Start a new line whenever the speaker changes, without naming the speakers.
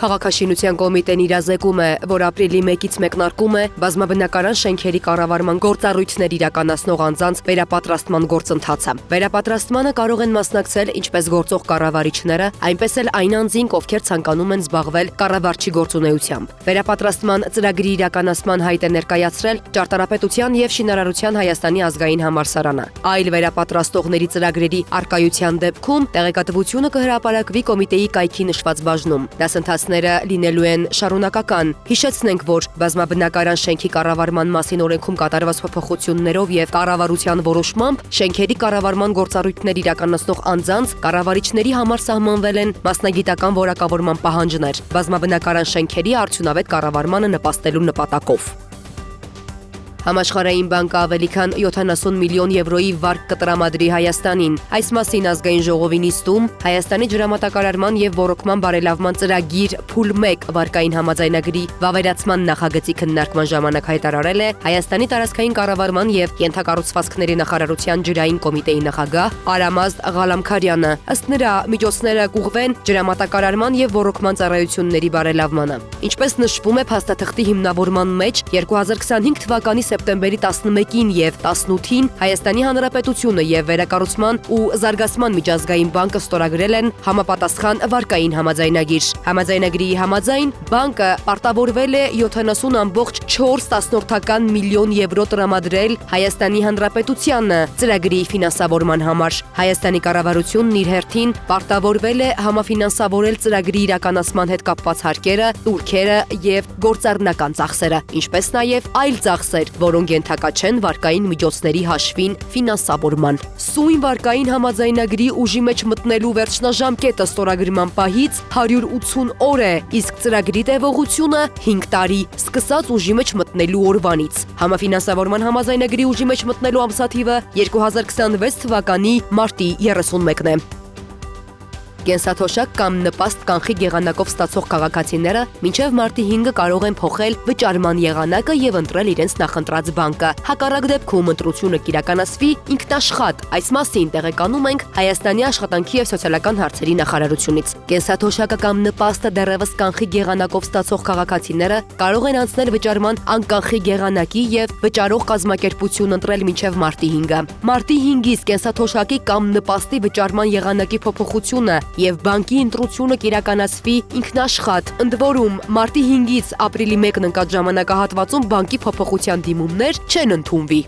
Քաղաքաշինության կոմիտեն իրազեկում է, որ ապրիլի 1-ից մեկնարկում է բազմաբնակարան շենքերի կառավարման գործառույթներ իրականացնող անձանց վերապատրաստման գործընթացը։ Վերապատրաստմանը կարող են մասնակցել ինչպես գործող կառավարիչները, այնպես էլ այն անձինք, ովքեր ցանկանում են զբաղվել կառավարչի գործունեությամբ։ Վերապատրաստման ծրագրի իրականացման հայտ է ներկայացրել Ճարտարապետության և Շինարարության Հայաստանի ազգային համալսարանը։ Այլ վերապատրաստողների ծրագրերի առկայության դեպքում տեղեկատվությունը կհրապարակվի կոմիտեի կայքի նշված բաժնում։ Դասընթացները լինելու են շարունակական։ Հիշեցնենք, որ բազմաբնակարան շենքի կառավարման մասին օրենքում կատարված փոփոխություններով և կառավարության որոշմամբ շենքերի կառավարման գործառույթներ իրականացնող անձանց կառավարիչների համար սահմանվել են մասնագիտական որակավորման պահանջներ բազմաբնակարան շենքերի արդյունավետ կառավարմանը նպաստելու նպատակով։ Համաշխարհային բանկը ավելի քան 70 միլիոն եվրոյի վարկ կտրամադրի Հայաստանին։ Այս մասին ազգային ժողովի նիստում Հայաստանի ջրամատակարարման և ոռոգման բարելավման ծրագիր փուլ 1 վարկային համաձայնագրի վավերացման նախագծի քննարկման ժամանակ հայտարարել է Հայաստանի տարածքային կառավարման և ենթակառուցվածքների նախարարության ջրային կոմիտեի նախագահ Արամազդ Ղալամքարյանը։ Ըստ նրա, միջոցները կուղղվեն ջրամատակարարման և ոռոգման ծառայությունների բարելավմանը։ Ինչպես նշվում է փաստաթղթի հիմնավորման մեջ, 2025 թվականի սեպտեմբերի 11-ին և 18-ին Հայաստանի Հանրապետությունը և Վերակառուցման ու զարգացման միջազգային բանկը ստորագրել են համապատասխան վարկային համաձայնագիր։ Համաձայնագրի համաձայն բանկը պարտավորվել է 70.4 միլիոն եվրո տրամադրել Հայաստանի Հանրապետությանը ծրագրի ֆինանսավորման համար։ Հայաստանի կառավարությունն իր հերթին պարտավորվել է համաֆինանսավորել ծրագրի իրականացման հետ կապված հարկերը, տուրքերը և գործառնական ծախսերը, ինչպես նաև այլ ծախսեր, որոնք ենթակա չեն վարկային միջոցների հաշվին ֆինանսավորման։ Սույն վարկային համաձայնագրի ուժի մեջ մտնելու վերջնաժամկետը ստորագրման պահից 180 օր է, իսկ ծրագրի տևողությունը 5 տարի, սկսած ուժի մեջ մտնելու օրվանից։ Համաֆինանսավորման համաձայնագրի ուժի մեջ մտնելու ամսաթիվը 2026 թվականի մարտի 31-ն է։ Կենսաթոշակ կամ նպաստ կանխիկ եղանակով ստացող քաղաքացիները մինչև մարտի 5-ը կարող են փոխել վճարման եղանակը և ընտրել իրենց նախընտրած բանկը։ Հակառակ դեպքում ընտրությունը կիրականացվի ինքնաշխատ։ Այս մասին տեղեկանում ենք Հայաստանի աշխատանքի և սոցիալական հարցերի նախարարությունից։ Կենսաթոշակը կամ նպաստը դեռևս կանխիկ եղանակով ստացող քաղաքացիները կարող են անցնել վճարման անկանխիկ եղանակի և վճարող կազմակերպություն ընտրել մինչև մարտի 5-ը։ Մարտի 5-ից կենսաթոշակի կամ նպաստի վճարման եղանակի փոփոխությունը և բանկի ընտրությունը կիրականացվի ինքնաշխատ։ Ընդ որում, մարտի 5-ից ապրիլի 1-ն ընկած ժամանակահատվածում բանկի փոփոխության դիմումներ չեն ընդունվի։